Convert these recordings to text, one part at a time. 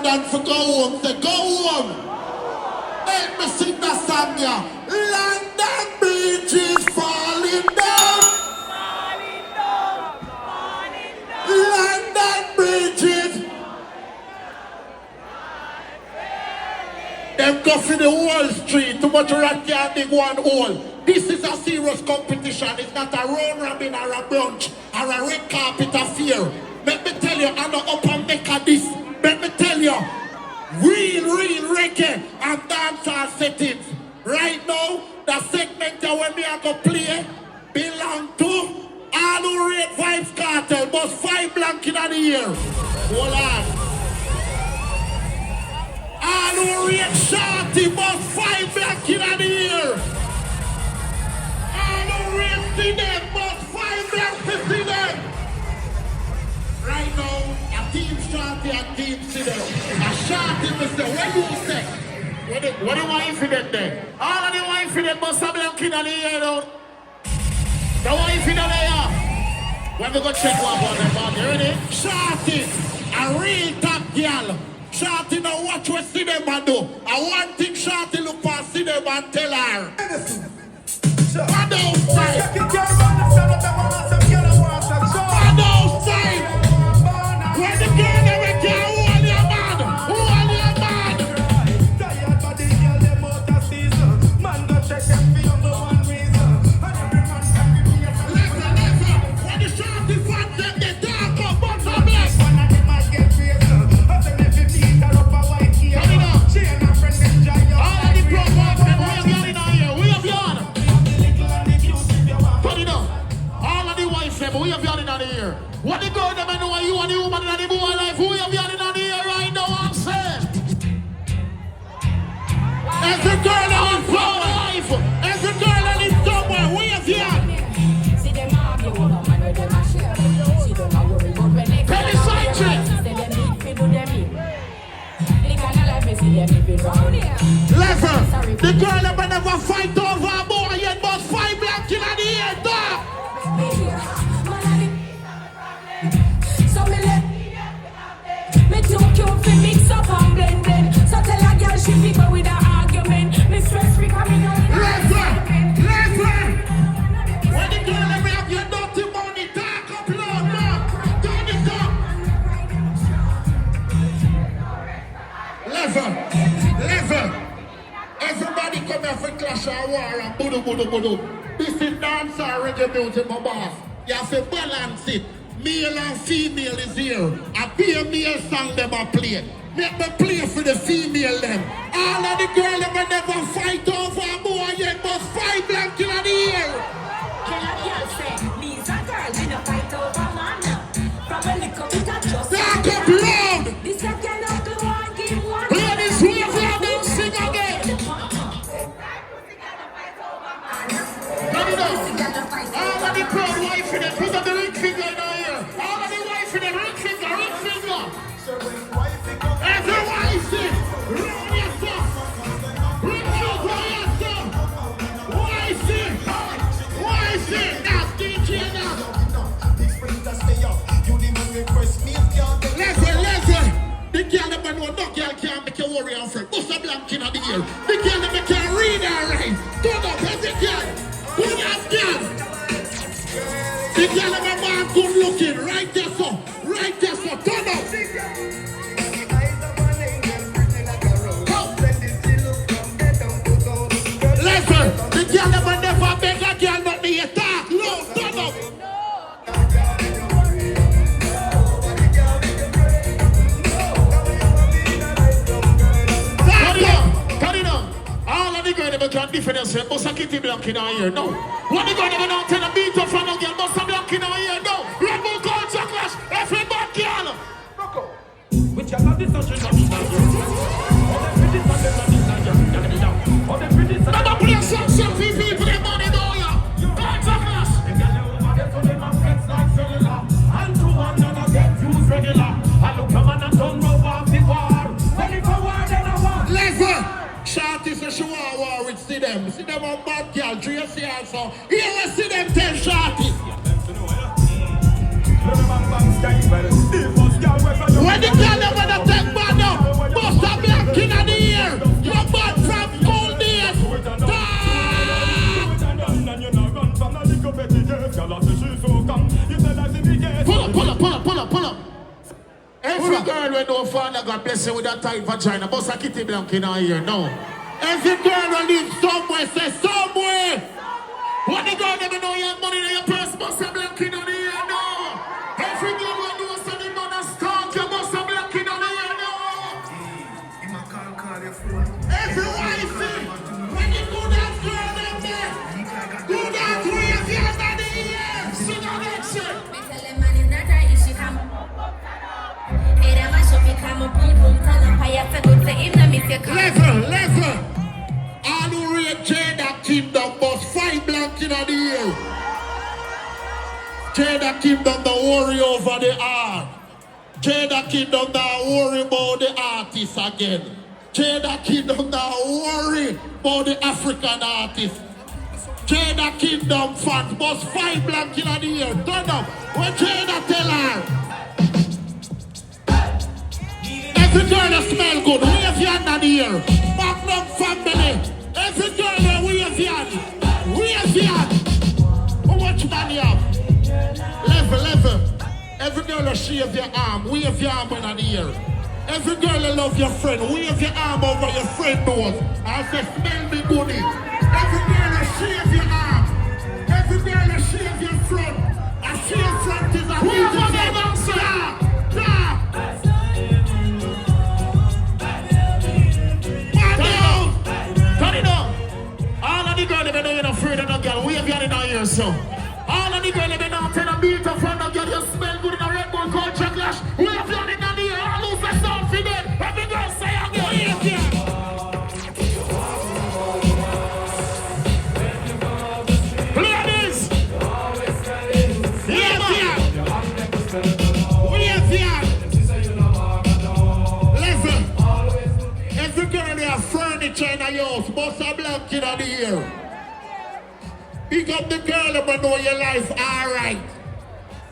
London for go home. Say go home. Let me sing that song here. London Bridge is falling down. Falling down. Falling down. London Bridge is. Them go for the Wall Street. Too much rat can't dig one hole. This is a serious competition. It's not a round robin or a brunch or a red carpet affair. Let me tell you, I'm not up and make a this. Let me tell you, real reggae and dancehall settings. Right now, the segment where me are going to play belong to all who rate Vibes Cartel, but 5 blank in the year. Hold on. All who rate Shorty, but 5 blank in the year. All who rate see them, but 5 blank to see them. Right now, a team Shorty and team see them. A Shorty will say, what do you say? What do you want for them there? All of the want for them must have blank in the year though. The want for them there. When we go check one on them, man, you ready? Shorty, a real top girl. Shorty now watch what see them and do. And one thing Shorty look for see them and tell her. What outside? What outside? When the girl never can hold your man. Hold your man. Tired body girl them out of season. Man go check them for number one reason. And every man can be a Listen. When the Shorty fans them, they talk up, but no bless. one of them must get crazy. But then if you beat her up a white key, Turn it up. she and her friend enjoy your All of the programs, we have y'all in our ear. We have y'all. the little and the cute if you want. Turn it up. All of the wives, them, we have y'all in our ear. What the girl them know you and the woman in the boy life, we have y'all in our ear right now, I'm saying. Every girl that is life, every girl that is somewhere, we have y'all. See them argue, no man with them a share. See them a worry, but when they Tell the side chick. say them need to do them in. They can't let me see them living round here. Listen, the girl that never fight over a boy yet, but 5 black in the ear, dog. So me let me too cute fi mix up and blend. So tell a girl she pick up with her argument. Me stress free coming out. Listen. When the girl that have your dirty money, talk up loud, man. Turn it up. Listen. Everybody come here for clash and war and budu. This is dancehall reggae music, my boss. You have to balance it. Male and female is here. A be a male song them a play. Make me play for the female them. All of the girls them a never fight over a boy yet, but 5 blank in the ear. Can a girl say me's a girl we no fight over man? From a little bit of just Talk up loud. this a girl of the one give one. Ladies, who have heard them sing again? Turn it up. All of the proud wife for them, put up the ring finger in the ear. All of the wife for them, ring finger. Every wife sing, run yourself. Ring finger yourself. Wife sing. Now, DJ now. Listen. The girl that know no girl can't make you worry and fret. Bust a blank in the ear. The girl that can read and write. Turn up every girl. Good as girl. The girl that man good looking. Right there, so. Turn up. Listen. The girl that never beg a girl not be a talk. No, turn up. Turn it on. All of the girls never can defend themselves. Must a kitty blank in our ear. No. What the girl never don't tell a beat up from a girl. Must a blank in our ear. No. Red Bull culture clash. Every bad girl. Which I love this country. Never play some people for their money, don't ya? Culture clash. And to one another get used regular. I look a man and don't rub off the war. Ready for war, then I want. Listen. Shorty says she want war with see them. See them on bad girl. Tracy also. Here we see them tell Shorty. When the girl never take man up. girl when no father God bless you with a tight vagina. Boss a kitty blank in our ear, no. Every girl will live somewhere, say somewhere. What the girl never know you have money in your purse, boss a blank in our ear, no. Every girl will know so the man a stalk you, boss a blank in our ear, no. Every wife, when you do that girl them there, do that wave your hand in the air. See that shit. Me tell them man it's not a issue, come. Hey, that mash up, you come up, boom, boom, turn up, I have to go to him, now miss your car. Level. All who rate Jada Kingdom must fight blank in the air. Jada Kingdom don't worry over the art. Jada Kingdom don't worry about the artists again. Jada Kingdom don't worry about the African artists. Jada Kingdom fans must fight blank in the air. Turn up. When Jada tell her, every girl that smell good, wave your hand in the air. Magnum family. Every girl that wave your hand. Wave your hand. How much money you have? Level. Every girl that shave your arm, wave your arm in the air. Every girl that love your friend, wave your arm over your friend nose. I say, smell me goodie. Every girl that shave your arm. Every girl that shave your front. A shave front is a wave your arm, sir. Turn it up. All of the girls that know you're not afraid of no girl, wave your hand in our ear, so. All of the girls that know tell a beat up front of girl, you smell good in a Red Bull culture clash. Wave your hand in the ear, all who's the sound for them. Every girl say again, wave your hand. Ladies, wave your hand. Wave your hand. Listen, every girl they have furniture in the house, must have blanket in the ear. Big up the girl that know your life, alright.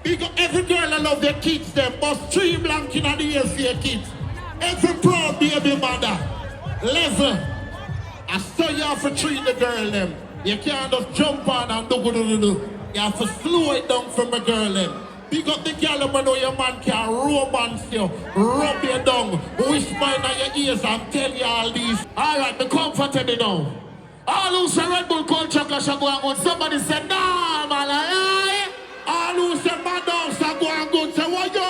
Big up every girl that love their kids, them must 3 blanket in the ear for your kids. Every proud baby mother. Level. I saw you have to treat the girl them. You can't just jump on and do. You have to slow it down from the girl them. Big up the girl that know your man can romance you, rub you down, whisper in your ears and tell you all these. Alright, be comfortable now. All who say Red Bull culture clash are going on. Somebody say, nah, man, aye. All who say Madhouse are going good. Say, what, yo?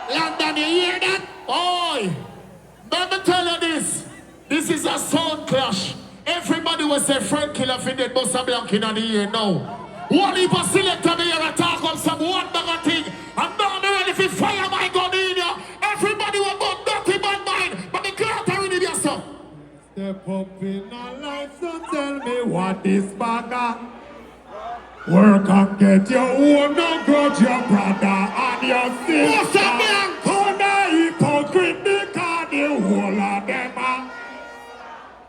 London, you hear that? Oi. Let me tell you this. This is a sound clash. Everybody will say Frank Killer for dead Bossa Blank in the ear now. One heap of selector me here attack up some one bag of thing. I'm not ready for fire my gun in here. Everybody will go dirty bad mind. But the can't already be so. Step up in our life, so tell me what is bagger. Work and get your own, no grudge your brother and your sister. How the hypocrite because the whole of them are.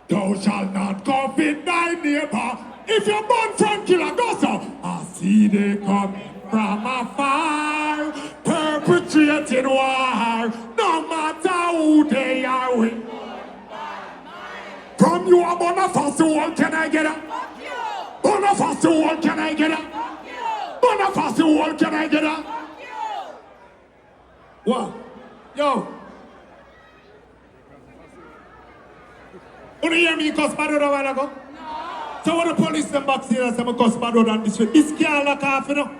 Thou shalt not covet in thy neighbor. If you're born from Killa, go so. I see they coming from afar, perpetrating war, no matter who they are with. From you, I'm on a fast wall, can I get up? On a fast wall, can I get up? On a fast wall, can I get up? What? Yo. You hear me cuss bad road a while ago? So when the police them back here and say me cuss bad road on this street, this can't lock off, you know?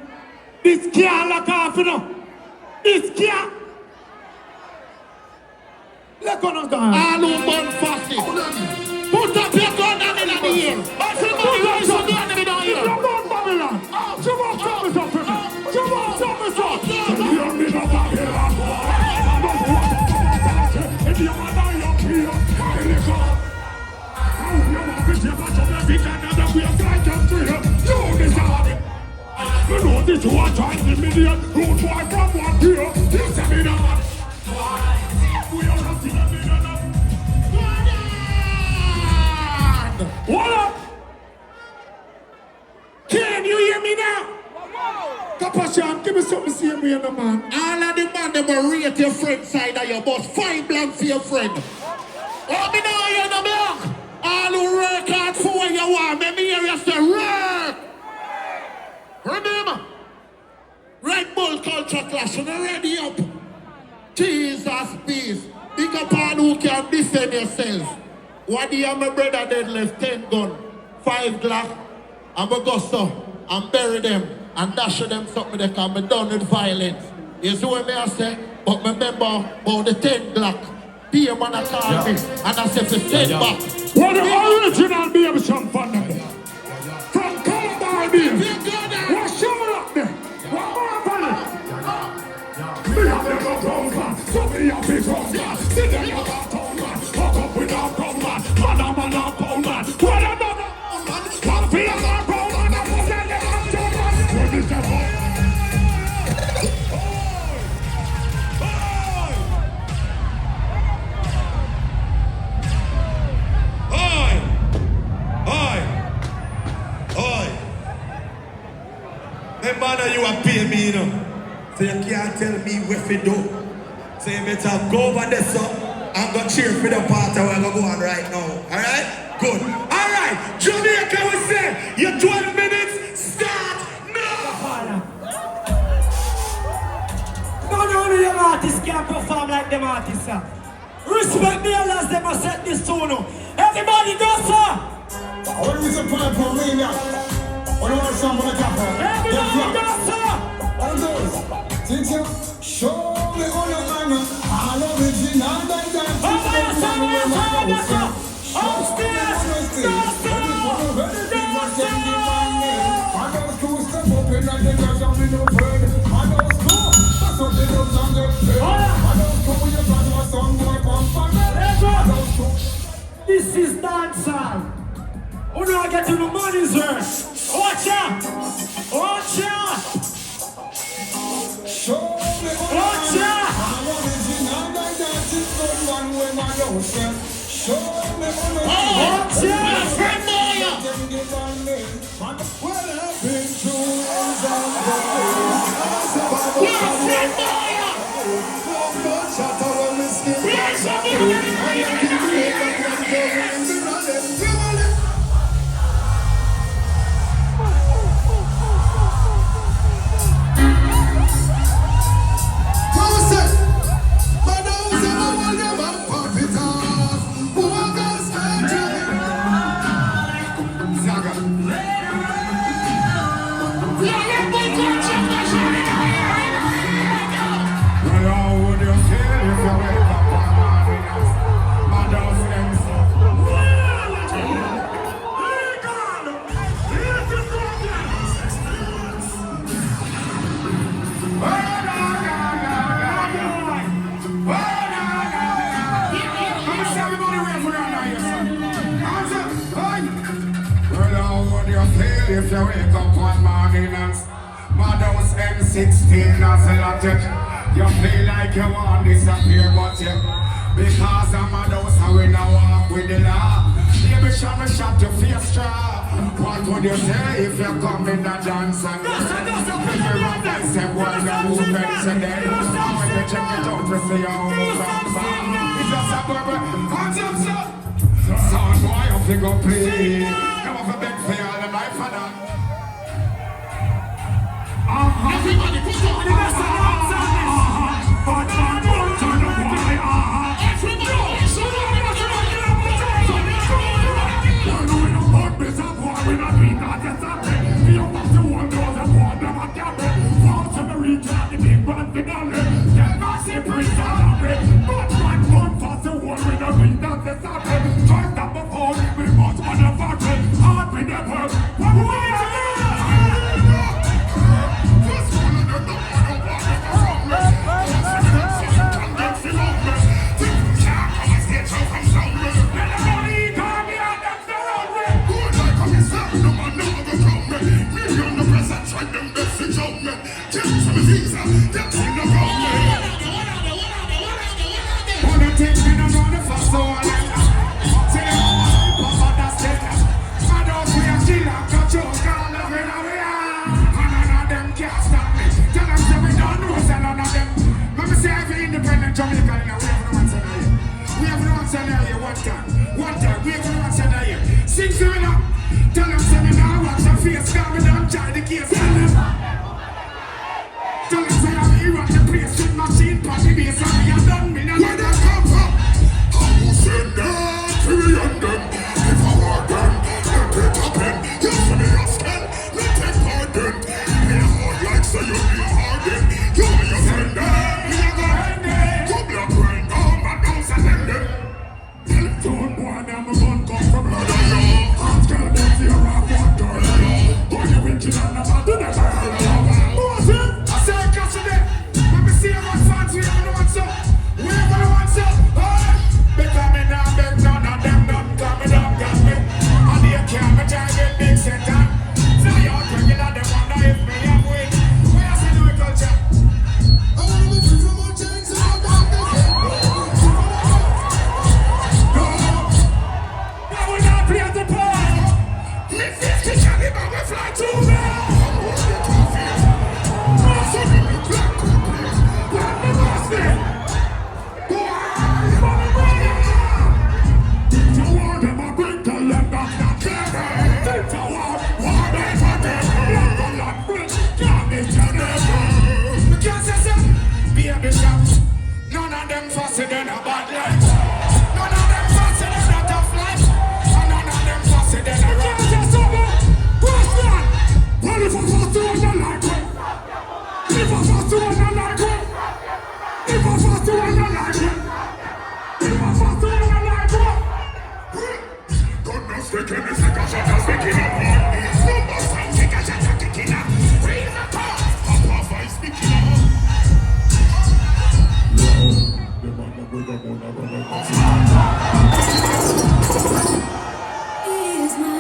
This can't lock off, you know? This can't. Let go now, guys. All who burn fasting. Put up your gun and in the ear. Everybody raise your gun and in the ear. You're not Babylon. You won't come us up, you won't come us up. You're not Babylon. If you're not your peer, you know this one time the million road boy from one here. This a million. We are not in a million. What up? Can you hear me now? Kapashan, give me something to see me in the man. All of the man them will rate your friend side of your boss. 5 blank for your friend. Oh, me know you're the block. All who work hard for what you want. Let me hear you say work. Remember, Red Bull culture clash. You ready up? Jesus peace. Big up all who can defend yourself. What do you have my brother dead left 10 gun, 5 Glock, and I go so and bury them and dash them something they can be done with violence. You see what I say? But remember about the 10 Glock. Be a man a call me and I say for send back. What the original baby some fun of them? From Calabar baby. What show up there? What more fun? Me have never grown man. So me have big grown man. Sit down about town man. Fuck up with our grown man. Man a pound man. What a man. Come feel our grown man. I put them on town man. What is that for? Remember you are paying me, you know. So you can't tell me what to do. So you better go over there, so I'm going to cheer for the party we're going to go on right now. Alright? Good. Alright. Jamaica will say, your 12 minutes start now. Not only them artists can perform like them artists, sir. Respect me as them a set this tune. Everybody go, sir. What is the point for me now? What do you want someone to tap on? Everybody go, sir. What are those? Think you show me all your honor. All original like that. Upstairs. This is dancehall. Who do I get to the money's worth? Watch out! Watch out! Watch out! Watch If you wake up one morning and Madhouse M16 as a logic, you feel like you want to disappear, but you because I'm Madhouse and we now walk with the law. Baby, shot your face straw. What would you say if you come in the dance and you run and say, well, the movement today. I want to check it out to see how move and it's just a bubble. Hands up, sir. Sound boy, you figure play. Come off a big for you all the life for that. Everybody, push up. Tell us that we run the place with machine party base and we fussy, they not bad life. None of them fussy, they not tough life. And none of them fussy, they not rough. Just over. What's that? Well, if I fussy, I don't like it. If I fussy, I don't like it. If I fussy, I don't like it. If I fussy, I don't like it. Goodness, we can miss the cash out of speaking up on these numbers. Time take a shot at kicking up. Raise the car. Pop off, I speaking up. Is my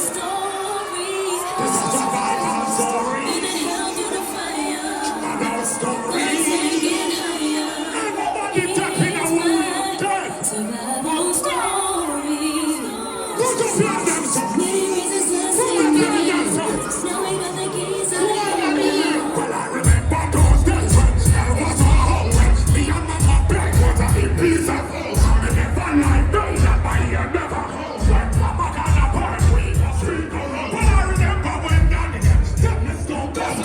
story. This is a violent story. In the hell through the fire. Another story. Let's get higher. Everybody tapping a wound. Dead. Survival story. Who's the plan them some? Many reasons not Who will plan them some? now we got the keys to Who the are kingdom. they? Well, I remember those days when there was a hole when me and Mama Black was a big piece of holes. I remember like days that my ear never holds. When Mama got a part, we was free to roll. But I remember when Danny them step me stone down.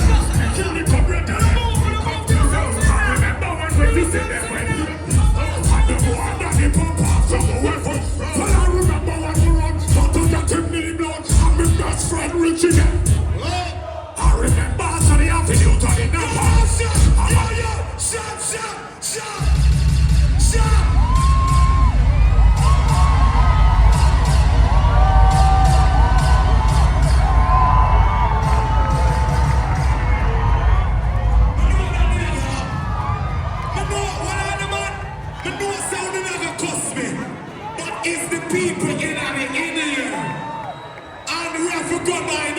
Kill the corporate and move them up to them. I remember when we visit them when you and the boy Danny pump off some weapons. Well, I remember when we run, but to get him knee blood. And my best friend Richie them. I remember so the avenue to the number. Shut. It's the people in the here. And we have to go by